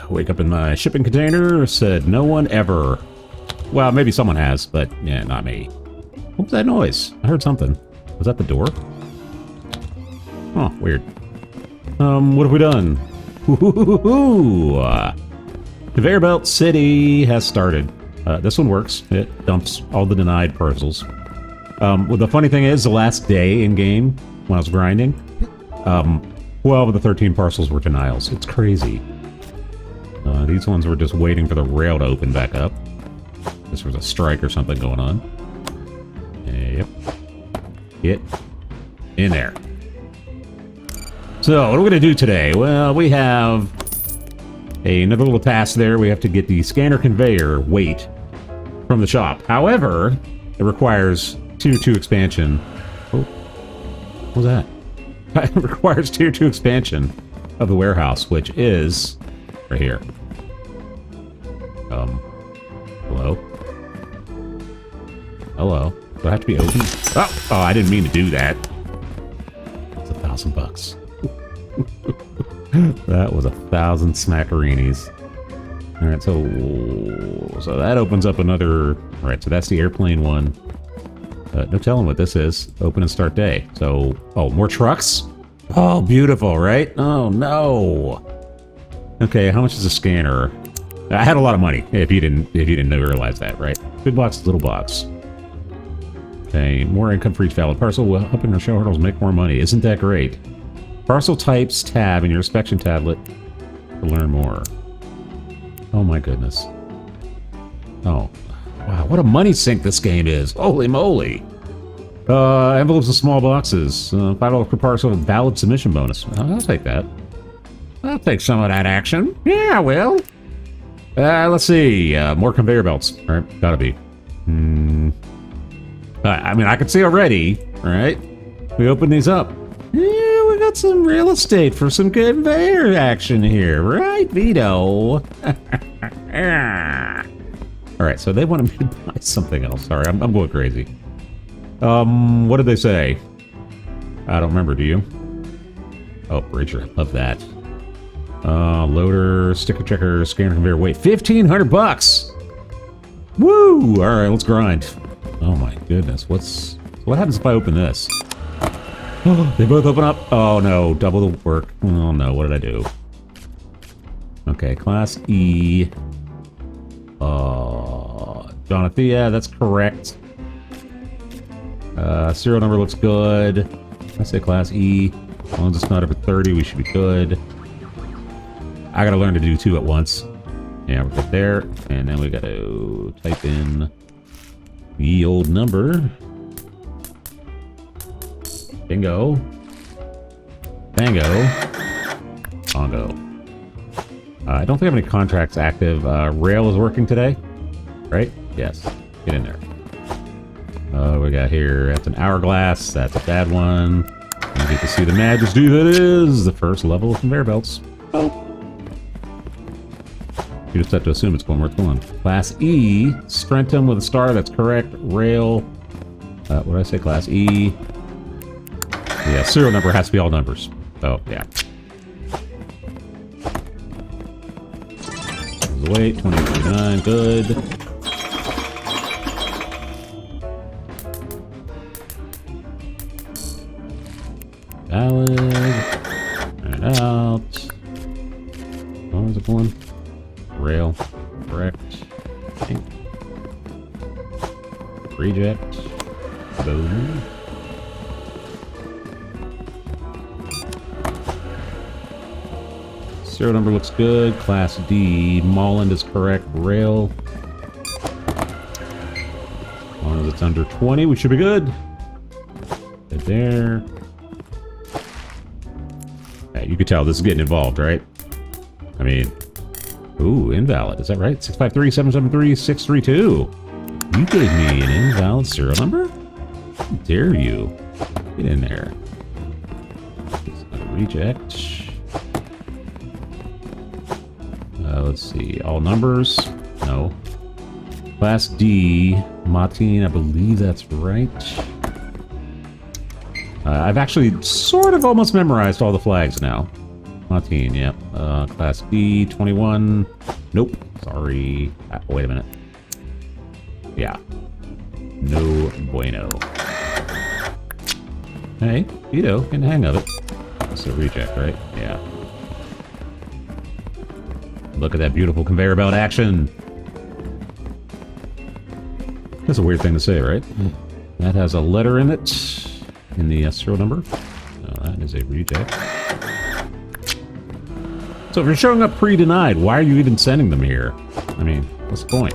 Wake up in my shipping container, said no one ever. Well, maybe someone has, but yeah, not me. What was that noise? I heard something. Was that the door? Oh, weird. What have we done? Conveyor Belt City has started. This one works. It dumps all the denied parcels. Well, the funny thing is, the last day in game, when I was grinding, 12 of the 13 parcels were denials. It's crazy. These ones were just waiting for the rail to open back up. This was a strike or something going on. Yep. Get in there. So, what are we going to do today? Well, we have another little task there. We have to get the scanner conveyor weight from the shop. However, it requires Tier 2 expansion. Oh, what was that? It requires Tier 2 expansion of the warehouse, which is right here. Hello? Hello? Do I have to be open? Oh, I didn't mean to do that. It's $1,000. That was 1,000 smackaroonies. Alright, so that opens up another... Alright, so that's the airplane one. No telling what this is. Open and start day. So, oh, more trucks? Oh, beautiful, right? Oh, no. Okay, how much is a scanner? I had a lot of money, if you didn't realize that, right? Big box, little box. Okay, more income for each valid parcel will help our shareholders make more money. Isn't that great? Parcel types tab in your inspection tablet to learn more. Oh my goodness. Oh. Wow, what a money sink this game is. Holy moly. Envelopes and small boxes. $5 per parcel with valid submission bonus. I'll take that. I'll take some of that action. Yeah, I will. Let's see. More conveyor belts. All right, gotta be. I mean, I can see already. All right. We open these up. Yeah, we got some real estate for some conveyor action here, right, Veedo? All right, so they wanted me to buy something else. Sorry, I'm going crazy. What did they say? I don't remember. Do you? Oh, Bridger, I love that. Loader, sticker checker, scanner conveyor. Wait, $1,500. Woo! All right, let's grind. Oh my goodness, what happens if I open this? Oh, they both open up. Oh no, double the work. Oh no, what did I do? Okay, Class E. Jonathan, yeah, that's correct. Serial number looks good. I say Class E. As long as it's not over 30, we should be good. I gotta learn to do 2 at once. Yeah, we're good there. And then we gotta type in the old number. Bingo. Bango. Bongo. I don't think I have any contracts active. Rail is working today, right? Yes. Get in there. We got here, that's an hourglass. That's a bad one. You get to see the majesty that is the first level of conveyor belts. Oh. You just have to assume it's going where it's going. Class E, Strentum with a star, that's correct. Rail, what did I say, Class E? Yeah, serial number has to be all numbers. Oh, yeah. Wait, 2029, good. Valid. And out. Oh, is it going? Rail. Correct. Okay. Reject. Boom. Serial number looks good. Class D. Molland is correct. Rail. As long as it's under 20, we should be good. Good there. Hey, you could tell this is getting involved, right? I mean, ooh, invalid. Is that right? 653-773-632. You gave me an invalid serial number? How dare you? Get in there. Reject. Let's see. All numbers? No. Class D. Martin, I believe that's right. I've actually sort of almost memorized all the flags now. Martin, yep. Class D, 21. Nope. Sorry. Wait a minute. Yeah. No bueno. Hey, Veedo, getting the hang of it. That's a reject, right? Yeah. Look at that beautiful conveyor belt action. That's a weird thing to say, right? That has a letter in it, in the serial number. That is a reject. So if you're showing up pre-denied, why are you even sending them here? I mean, what's the point?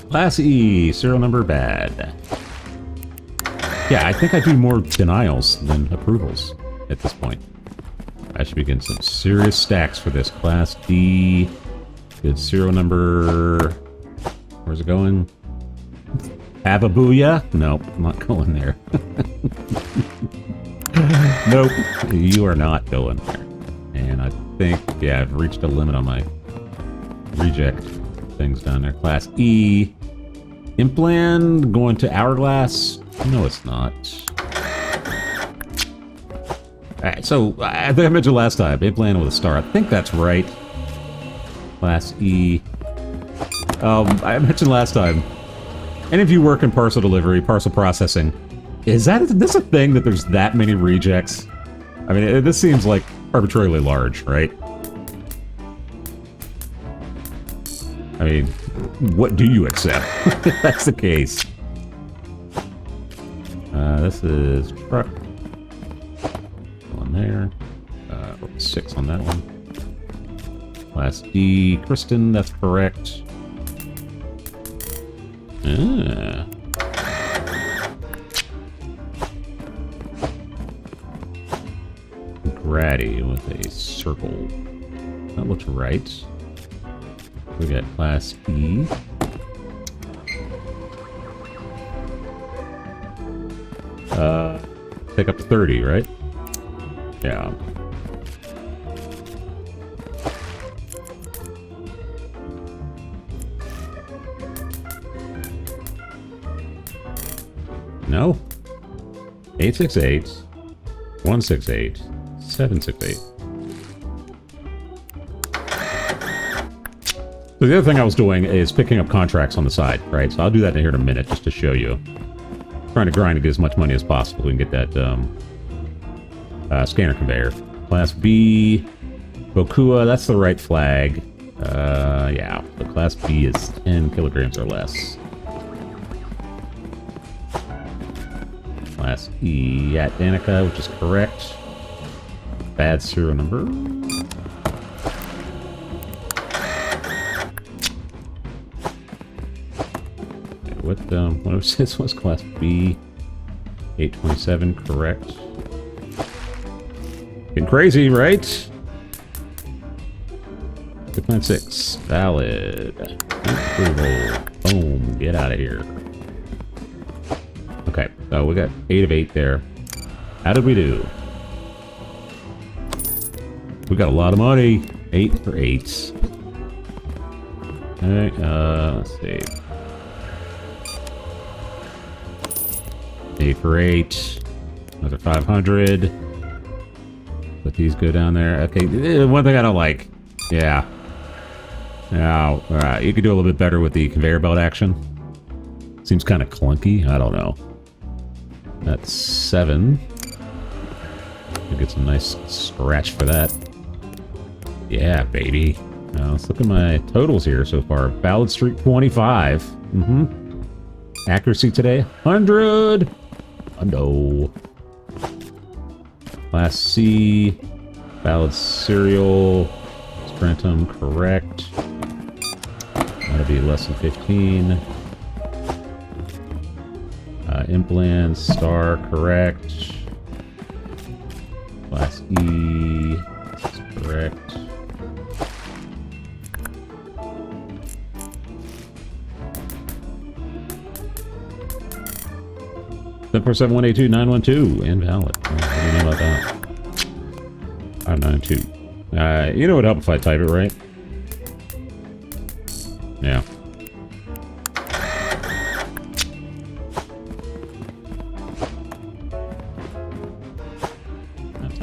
Class E, serial number bad. Yeah, I think I do more denials than approvals at this point. I should be getting some serious stacks for this. Class D. Good serial number. Where's it going? Have a booyah? Nope, I'm not going there. Nope, you are not going there. And I think, yeah, I've reached a limit on my reject things down there. Class E. Implant going to Hourglass? No, it's not. Alright, so I think I mentioned last time, implant with a star. I think that's right. Class E. I mentioned last time, any of you work in parcel delivery, parcel processing, is this a thing that there's that many rejects? I mean, this seems like arbitrarily large, right? I mean, what do you accept? If that's the case. This is truck. One there. 6 on that one. Class D. Kristen, that's correct. Grady with a circle. That looks right. We got Class E. Take up to 30, right? Yeah. No. 868, 168, 768. So the other thing I was doing is picking up contracts on the side, right? So I'll do that in here in a minute just to show you. Trying to grind to get as much money as possible. We can get that scanner conveyor. Class B, Bokua, that's the right flag. Yeah, the Class B is 10 kilograms or less. Class E at Danica, which is correct. Bad serial number. What was this? Was Class B 827 correct? Getting crazy, right? Plan 6 valid. Approval. Boom. Get out of here. Okay, so we got 8 of 8 there. How did we do? We got a lot of money. 8 for 8. Alright, let's see. 8 for 8. Another 500. Let these go down there. Okay, one thing I don't like. Yeah. Now, alright, you could do a little bit better with the conveyor belt action. Seems kind of clunky. I don't know. That's 7. We'll get some nice scratch for that. Yeah, baby. Now, let's look at my totals here so far. Ballad Street 25. Accuracy today 100. No. Class C. Ballad Serial. Scrantum correct. That'll be less than 15. Implant star correct. Class E is correct. Then 47182 invalid. What do you know about that? 592. You know what would help if I type it right? Yeah. That's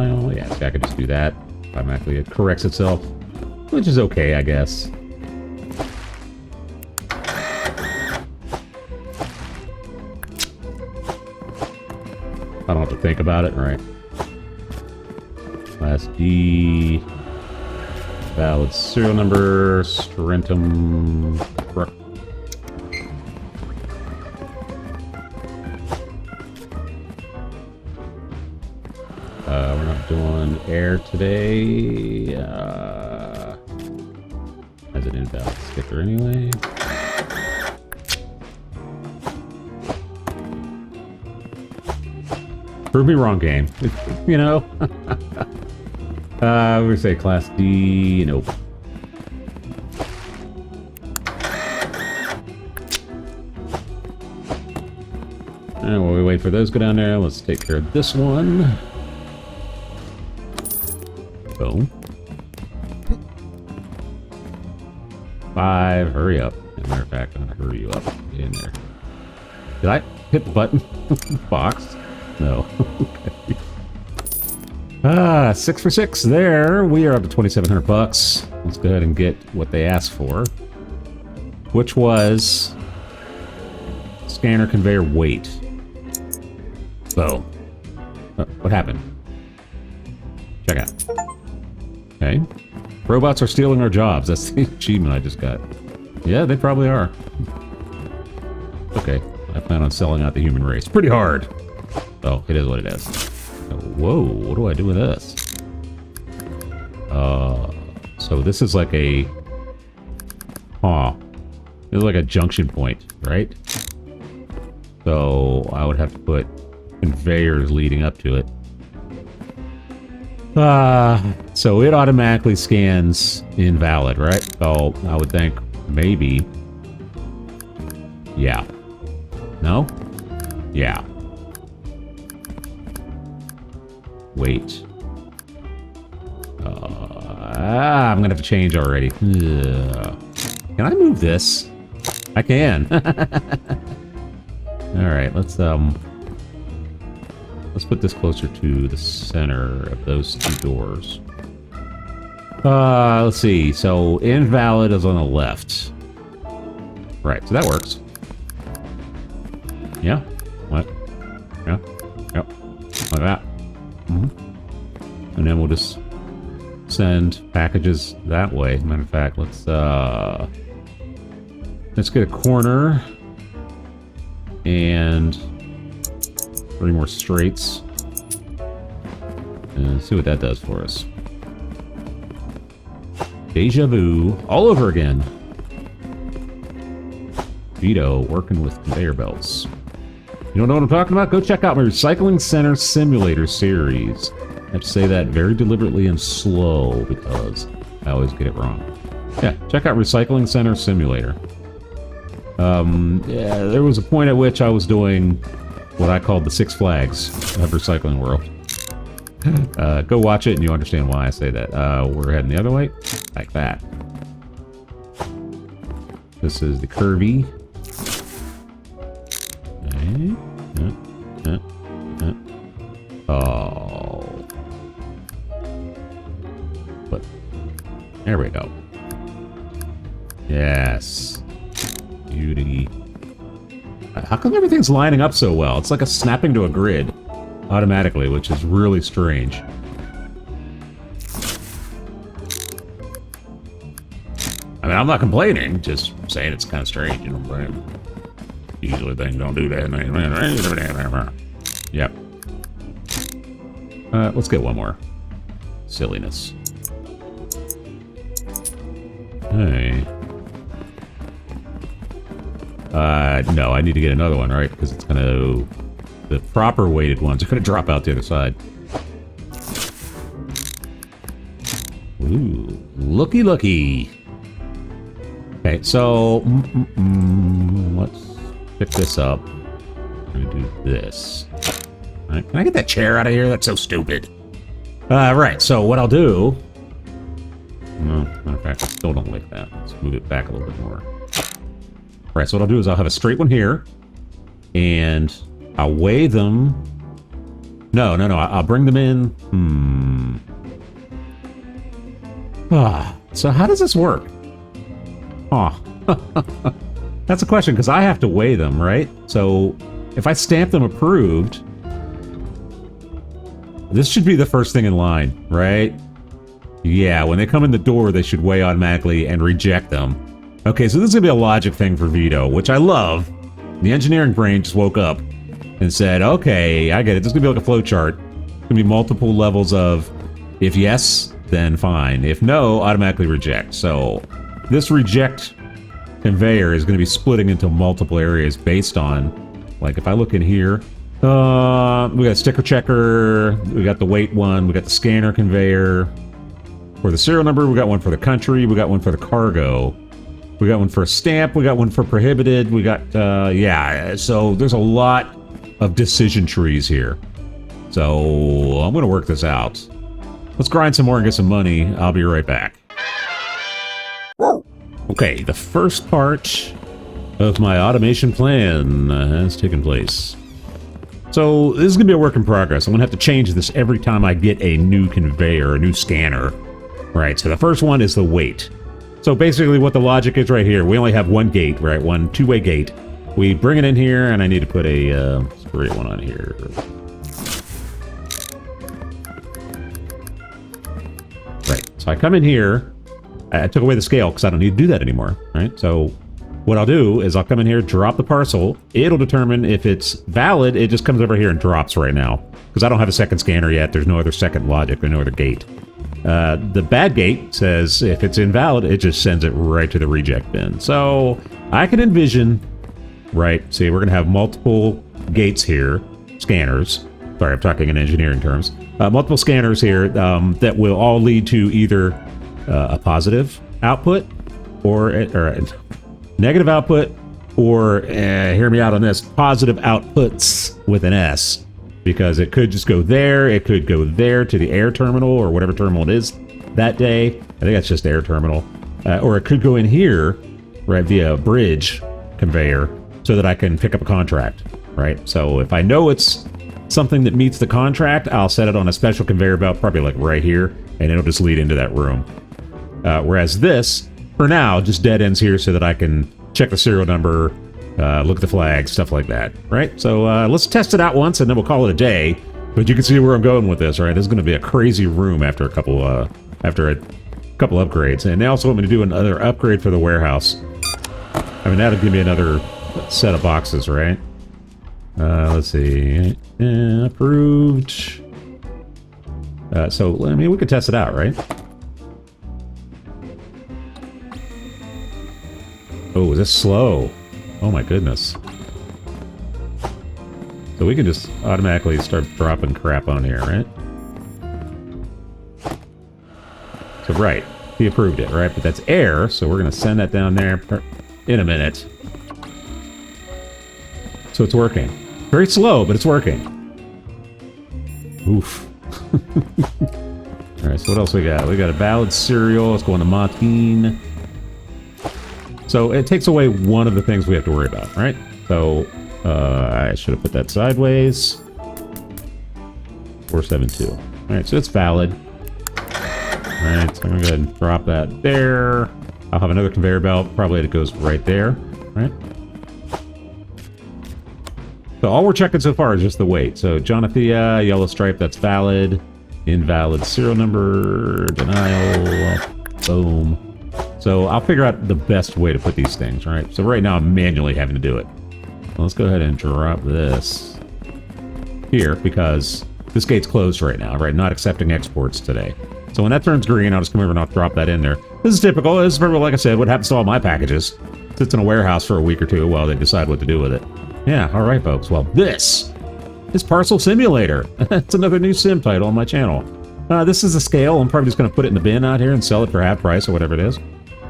tile. Yeah, see, I could just do that. Automatically it corrects itself, which is okay, I guess. I don't have to think about it, right? Class D. Valid serial number. Strentum. We're not doing air today. Has an invalid sticker anyway. Prove me wrong, game. You know? We say Class D. Nope. And while we wait for those to go down there, let's take care of this one. Boom. 5, hurry up. As a matter of fact, I'm gonna hurry you up. Get in there. Did I hit the button? Box? No. Okay. 6 for 6 there. We are up to 2,700 bucks. Let's go ahead and get what they asked for. Which was scanner conveyor weight. Boom. What happened? Check out. Okay. Robots are stealing our jobs. That's the achievement I just got. Yeah, they probably are. Okay. I plan on selling out the human race. Pretty hard. Oh, it is what it is. Whoa, what do I do with this? So this is like a... Huh. This is like a junction point, right? So I would have to put conveyors leading up to it. So it automatically scans invalid, right? So I would think maybe... Yeah. No? Yeah. Wait. I'm gonna have to change already. Ugh. Can I move this? I can. Alright, let's put this closer to the center of those two doors. Let's see. So invalid is on the left. Right, so that works. Yeah? What? Yeah? Yep. Like that. Mm-hmm. And then we'll just send packages that way. Matter of fact, let's get a corner and 3 more straights and see what that does for us. Deja vu all over again. Veedo working with conveyor belts. You don't know what I'm talking about? Go check out my Recycling Center Simulator series. I have to say that very deliberately and slow because I always get it wrong. Yeah, check out Recycling Center Simulator. Yeah, there was a point at which I was doing what I called the Six Flags of Recycling World. Go watch it and you understand why I say that. We're heading the other way, like that. This is the curvy. Okay. Oh. But there we go. Yes. Beauty. How come everything's lining up so well? It's like a snapping to a grid automatically, which is really strange. I mean, I'm not complaining, just saying it's kind of strange, you know. Usually things don't do that. Yep. Let's get one more. Silliness. Hey. No, I need to get another one, right? Because it's gonna... The proper weighted ones are gonna drop out the other side. Ooh. Looky, looky. Okay, so... let's pick this up. I'm gonna do this. Right, can I get that chair out of here? That's so stupid. Right, so what I'll do... No, matter of fact, I still don't like that. Let's move it back a little bit more. Right, so what I'll do is I'll have a straight one here, and I'll weigh them No. I'll bring them in. So how does this work? That's a question, because I have to weigh them, right? So if I stamp them approved, this should be the first thing in line, right? Yeah, when they come in the door, they should weigh automatically and reject them. Okay, so this is going to be a logic thing for Veedo, which I love. The engineering brain just woke up and said, okay, I get it. This is going to be like a flow chart. It's going to be multiple levels of, if yes, then fine. If no, automatically reject. So this reject conveyor is going to be splitting into multiple areas based on, like, if I look in here, we got sticker checker, we got the weight one, we got the scanner conveyor. For the serial number, we got one for the country, we got one for the cargo, we got one for a stamp, we got one for prohibited, we got, yeah, so there's a lot of decision trees here. So I'm going to work this out. Let's grind some more and get some money. I'll be right back. Okay, the first part of my automation plan has taken place. So this is going to be a work in progress. I'm going to have to change this every time I get a new conveyor, a new scanner. Right, so the first one is the weight. So basically what the logic is right here, we only have one gate, right? One two-way gate. We bring it in here, and I need to put a spray one on here. Right, so I come in here. I took away the scale because I don't need to do that anymore, right? So what I'll do is I'll come in here, drop the parcel. It'll determine if it's valid. It just comes over here and drops right now because I don't have a second scanner yet. There's no other second logic. There's no other gate. The bad gate says if it's invalid, it just sends it right to the reject bin. So I can envision, right? See, we're going to have multiple gates here, scanners. Sorry, I'm talking in engineering terms. Multiple scanners here that will all lead to either a positive output or a negative output, or hear me out on this, positive outputs with an S. Because it could just go there, it could go there to the air terminal, or whatever terminal it is that day. I think that's just air terminal. Or it could go in here, right, via a bridge conveyor, so that I can pick up a contract, right? So if I know it's something that meets the contract, I'll set it on a special conveyor belt, probably like right here, and it'll just lead into that room. Whereas this, for now, just dead ends here so that I can check the serial number, look at the flag, stuff like that, right? So let's test it out once, and then we'll call it a day. But you can see where I'm going with this, right? This is going to be a crazy room after a couple upgrades, and they also want me to do another upgrade for the warehouse. I mean, that'll give me another set of boxes, right? Let's see, approved. So I mean, we could test it out, right? Oh, is this slow? Oh my goodness. So we can just automatically start dropping crap on here, right? So right, he approved it, right? But that's air, so we're gonna send that down there in a minute. So it's working. Very slow, but it's working. Oof. Alright, so what else we got? We got a valid cereal. Let's go on to Martine. So it takes away one of the things we have to worry about, right? So I should have put that sideways. 472. All right, so it's valid. All right, so I'm gonna go ahead and drop that there. I'll have another conveyor belt. Probably it goes right there, right? So all we're checking so far is just the weight. So Jonathia, yellow stripe, that's valid. Invalid serial number, denial, boom. So I'll figure out the best way to put these things, right? So right now I'm manually having to do it. Well, let's go ahead and drop this here because this gate's closed right now, right? Not accepting exports today. So when that turns green, I'll just come over and I'll drop that in there. This is typical. This is, like I said, what happens to all my packages. Sits in a warehouse for a week or two while they decide what to do with it. Yeah, all right, folks. Well, this is Parcel Simulator. It's another new sim title on my channel. This is a scale. I'm probably just going to put it in the bin out here and sell it for half price or whatever it is.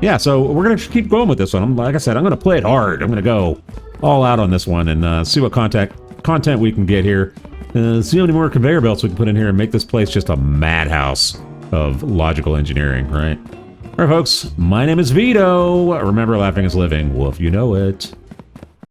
Yeah, so we're going to keep going with this one. Like I said, I'm going to play it hard. I'm going to go all out on this one and see what content we can get here. See how many more conveyor belts we can put in here and make this place just a madhouse of logical engineering, right? All right, folks, my name is Veedo. Remember, laughing is living. Well, if you know it.